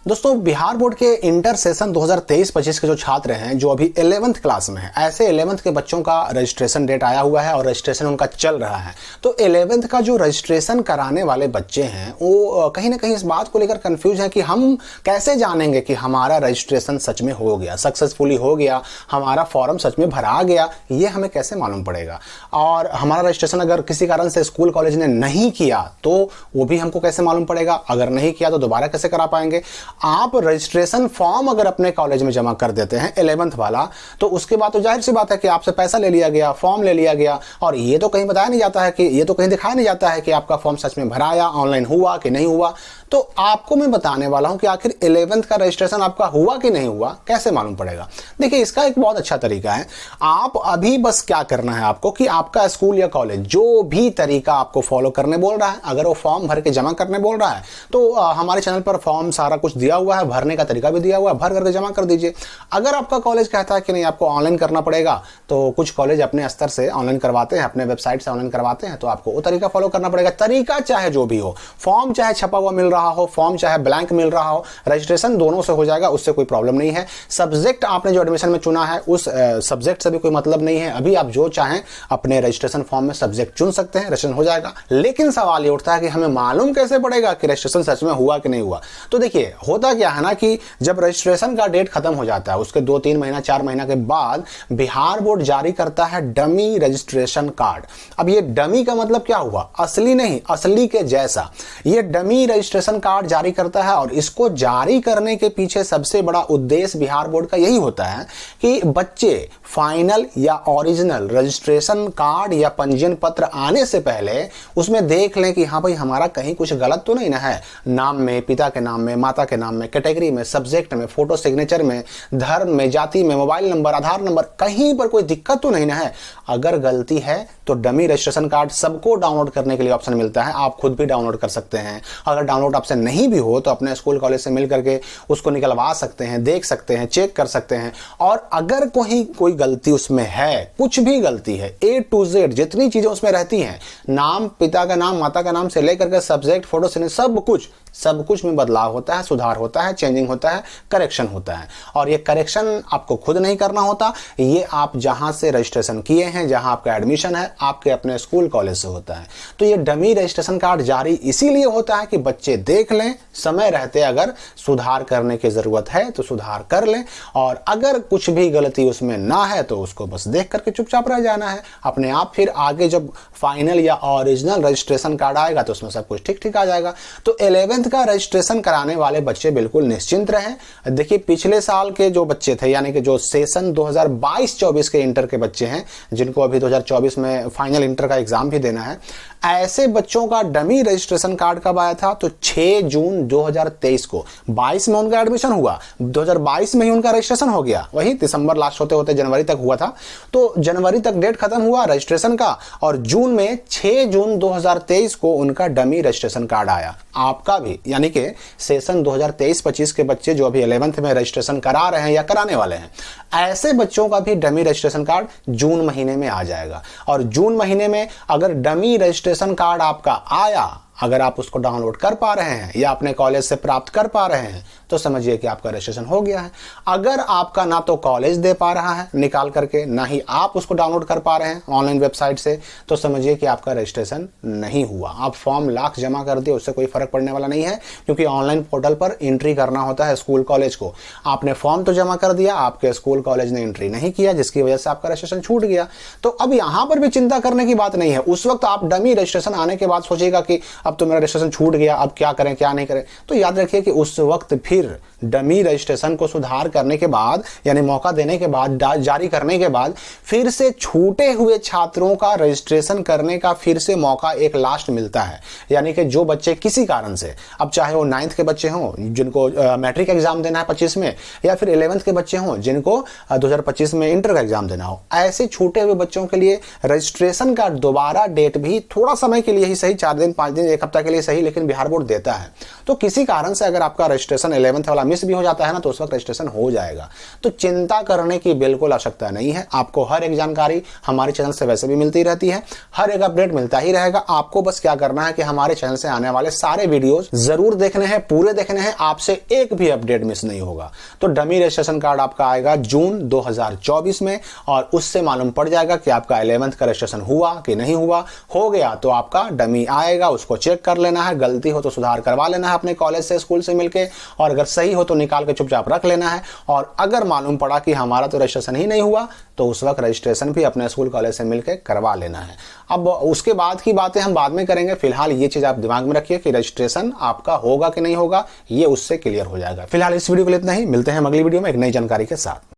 दोस्तों, बिहार बोर्ड के inter session 2023-25 के जो छात्र हैं, जो अभी 11th क्लास में हैं, ऐसे 11th के बच्चों का रजिस्ट्रेशन डेट आया हुआ है और रजिस्ट्रेशन उनका चल रहा है। तो 11th का जो रजिस्ट्रेशन कराने वाले बच्चे हैं वो कहीं ना कहीं इस बात को लेकर कंफ्यूज है कि हम कैसे जानेंगे कि हमारा रजिस्ट्रेशन सच में हो गया, सक्सेसफुली हो गया, हमारा फॉर्म सच में भरा गया, ये हमें कैसे मालूम पड़ेगा। और हमारा रजिस्ट्रेशन अगर किसी कारण से स्कूल कॉलेज ने नहीं किया तो वो भी हमको कैसे मालूम पड़ेगा। अगर नहीं किया तो दोबारा कैसे करा पाएंगे। आप रजिस्ट्रेशन फॉर्म अगर अपने कॉलेज में जमा कर देते हैं 11th वाला, तो उसके बाद तो जाहिर सी बात है कि आपसे पैसा ले लिया गया, फॉर्म ले लिया गया, और ये तो कहीं बताया नहीं जाता है कि ये तो कहीं दिखाया नहीं जाता है कि आपका फॉर्म सच में भरा या ऑनलाइन हुआ कि नहीं हुआ। तो आपको मैं बताने वाला हूं कि आखिर 11th का रजिस्ट्रेशन आपका हुआ कि नहीं हुआ, कैसे मालूम पड़ेगा। देखिए, इसका एक बहुत अच्छा तरीका है। आप अभी बस क्या करना है आपको कि आपका स्कूल या कॉलेज जो भी तरीका आपको फॉलो करने बोल रहा है, अगर वो फॉर्म भर के जमा करने बोल रहा है तो हमारे चैनल पर फॉर्म सारा कुछ दिया हुआ है, भरने का तरीका भी दिया हुआ है, भर करके जमा कर दीजिए। अगर आपका कॉलेज कहता है कि नहीं आपको ऑनलाइन करना पड़ेगा, तो कुछ कॉलेज अपने स्तर से ऑनलाइन करवाते हैं, अपने वेबसाइट से ऑनलाइन करवाते हैं, तो आपको वो तरीका फॉलो करना पड़ेगा। तरीका चाहे जो भी हो, फॉर्म चाहे छपा हुआ मिल रहा हो, फॉर्म चाहे ब्लैंक मिल रहा हो, रजिस्ट्रेशन दोनों से हो जाएगा, उससे कोई प्रॉब्लम नहीं है। सब्जेक्ट आपने जो एडमिशन में चुना है उस सब्जेक्ट से भी कोई मतलब नहीं है। अभी आप जो चाहें अपने रजिस्ट्रेशन फॉर्म में सब्जेक्ट चुन सकते हैं, रजिस्ट्रेशन हो जाएगा। लेकिन सवाल ये उठता है कि हमें मालूम कैसे पड़ेगा कि रजिस्ट्रेशन सच में हुआ कि नहीं हुआ। तो देखिए, होता क्या है ना कि जब रजिस्ट्रेशन का डेट खत्म हो जाता है, उसके 2-3 महीना 4 महीना के बाद बिहार बोर्ड जारी करता है डमी रजिस्ट्रेशन कार्ड। अब ये डमी का मतलब क्या हुआ? असली नहीं, असली के जैसा। ये डमी रजिस्ट्रेशन कार्ड जारी करता है और इसको जारी करने के पीछे सबसे बड़ा उद्देश्य बिहार बोर्ड का यही होता है कि बच्चे फाइनल या ओरिजिनल रजिस्ट्रेशन कार्ड या पंजीयन पत्र आने से पहले उसमें देख लें कि हाँ भाई, हमारा कहीं कुछ गलत तो नहीं ना है। नाम में, पिता के नाम में, माता के नाम में, कैटेगरी में, सब्जेक्ट में, फोटो सिग्नेचर में, धर्म में, जाति में, मोबाइल नंबर, आधार नंबर, कहीं पर कोई दिक्कत तो नहीं ना है। अगर गलती है तो डमी रजिस्ट्रेशन कार्ड सबको डाउनलोड करने के लिए ऑप्शन मिलता है, आप खुद भी डाउनलोड कर सकते हैं। अगर डाउनलोड ऑप्शन नहीं भी हो तो अपने स्कूल कॉलेज से मिल करके उसको निकलवा सकते हैं, देख सकते हैं, चेक कर सकते हैं। और अगर कोई गलती उसमें है, कुछ भी गलती है, A to Z जितनी चीजें उसमें रहती हैं, नाम, पिता का नाम, माता का नाम से लेकर के सब्जेक्ट, फोटो सिग्नेचर, सब कुछ में बदलाव होता है, सुधार होता है, चेंजिंग होता है, करेक्शन होता है। और ये करेक्शन आपको खुद नहीं करना होता, ये आप जहां से रजिस्ट्रेशन किए हैं, जहां आपका एडमिशन है, आपके अपने स्कूल कॉलेज से होता है। तो ये डमी रजिस्ट्रेशन कार्ड जारी इसीलिए होता है कि बच्चे देख लें, समय रहते अगर सुधार करने की जरूरत है तो सुधार कर लें, और अगर कुछ भी गलती उसमें ना है तो उसको बस देख करके चुपचाप रह जाना है। अपने आप फिर आगे जब फाइनल या ओरिजिनल रजिस्ट्रेशन कार्ड आएगा तो उसमें सब कुछ ठीक ठीक आ जाएगा। तो 11th का रजिस्ट्रेशन कराने वाले बच्चे बिल्कुल निश्चिंत रहें। देखिए, पिछले साल के जो बच्चे थे, यानी कि जो सेशन 2022-24 के इंटर के बच्चे हैं, जिनको अभी 2024 में फाइनल इंटर का एग्जाम भी देना है, ऐसे बच्चों का डमी रजिस्ट्रेशन कार्ड कब आया था? तो 6 जून 2023 को। 22 में उनका एडमिशन हुआ, 2022 में ही उनका रजिस्ट्रेशन हो गया। वही दिसंबर लास्ट होते होते जनवरी तक हुआ था, तो जनवरी तक डेट खत्म हुआ रजिस्ट्रेशन का, और जून में 6 जून 2023 को उनका डमी रजिस्ट्रेशन कार्ड आया। आपका भी, यानी कि सेशन 2023-25 के बच्चे जो अभी 11th में रजिस्ट्रेशन करा रहे हैं या कराने वाले हैं, ऐसे बच्चों का भी डमी रजिस्ट्रेशन कार्ड जून महीने में आ जाएगा। और जून महीने में अगर डमी रजिस्ट्रेशन कार्ड आपका आया, अगर आप उसको डाउनलोड कर पा रहे हैं या अपने कॉलेज से प्राप्त कर पा रहे हैं, तो समझिए कि आपका रजिस्ट्रेशन हो गया है। अगर आपका ना तो कॉलेज दे पा रहा है निकाल करके, ना ही आप उसको डाउनलोड कर पा रहे हैं ऑनलाइन वेबसाइट से, तो समझिए कि आपका रजिस्ट्रेशन नहीं हुआ। आप फॉर्म लाख जमा कर दिए, उससे कोई फर्क पड़ने वाला नहीं है, क्योंकि ऑनलाइन पोर्टल पर एंट्री करना होता है स्कूल कॉलेज को। आपने फॉर्म तो जमा कर दिया, आपके स्कूल कॉलेज ने एंट्री नहीं किया, जिसकी वजह से आपका रजिस्ट्रेशन छूट गया। तो अब यहां पर भी चिंता करने की बात नहीं है। उस वक्त आप डमी रजिस्ट्रेशन आने के बाद सोचिएगा कि अब तो मेरा रजिस्ट्रेशन छूट गया, अब क्या करें क्या नहीं करें। तो याद रखिए कि उस वक्त फिर डमी रजिस्ट्रेशन को सुधार करने के बाद, यानी मौका देने के बाद, जारी करने के बाद, फिर से छूटे हुए छात्रों का रजिस्ट्रेशन करने का फिर से मौका एक लास्ट मिलता है। यानी कि जो बच्चे किसी कारण से, अब चाहे वो 9th के बच्चे हों जिनको मैट्रिक एग्जाम देना है 25 में, या फिर 11th के बच्चे हों जिनको 2025 में इंटर का एग्जाम देना हो, ऐसे छूटे हुए बच्चों के लिए रजिस्ट्रेशन का दोबारा डेट भी थोड़ा समय के लिए ही सही, 4 दिन 5 दिन एक हफ्ता के लिए सही, लेकिन बिहार बोर्ड देता है। तो किसी कारण से अगर आपका रजिस्ट्रेशन 11th वाला मिस भी हो जाता है ना, तो उस वक्त रजिस्ट्रेशन हो जाएगा। तो चिंता करने की बिल्कुल आवश्यकता नहीं है। आपको हर एक जानकारी हमारे चैनल से वैसे भी मिलती रहती है, हर एक अपडेट मिलता ही रहेगा। आपको बस क्या करना है कि हमारे चैनल से आने वाले सारे वीडियोस जरूर देखने हैं, पूरे देखने हैं, आपसे एक भी अपडेट मिस नहीं होगा। तो डमी रजिस्ट्रेशन कार्ड आपका आएगा जून 2024 में, और उससे मालूम पड़ जाएगा कि आपका 11th का रजिस्ट्रेशन हुआ कि नहीं हुआ। हो गया तो आपका डमी आएगा, उसको चेक कर लेना है, गलती हो तो सुधार करवा लेना है अपने कॉलेज से, स्कूल से मिलके, और अगर सही हो तो निकाल के चुपचाप रख लेना है। और अगर मालूम पड़ा कि हमारा तो रजिस्ट्रेशन ही नहीं हुआ, तो उस वक्त रजिस्ट्रेशन भी अपने स्कूल कॉलेज से मिलकर करवा लेना है। अब उसके बाद की बातें हम बाद में करेंगे। फिलहाल ये चीज आप दिमाग में रखिए कि रजिस्ट्रेशन आपका होगा कि नहीं होगा, ये उससे क्लियर हो जाएगा। फिलहाल इस वीडियो के लिए इतना ही, मिलते हैं अगली वीडियो में एक नई जानकारी के साथ।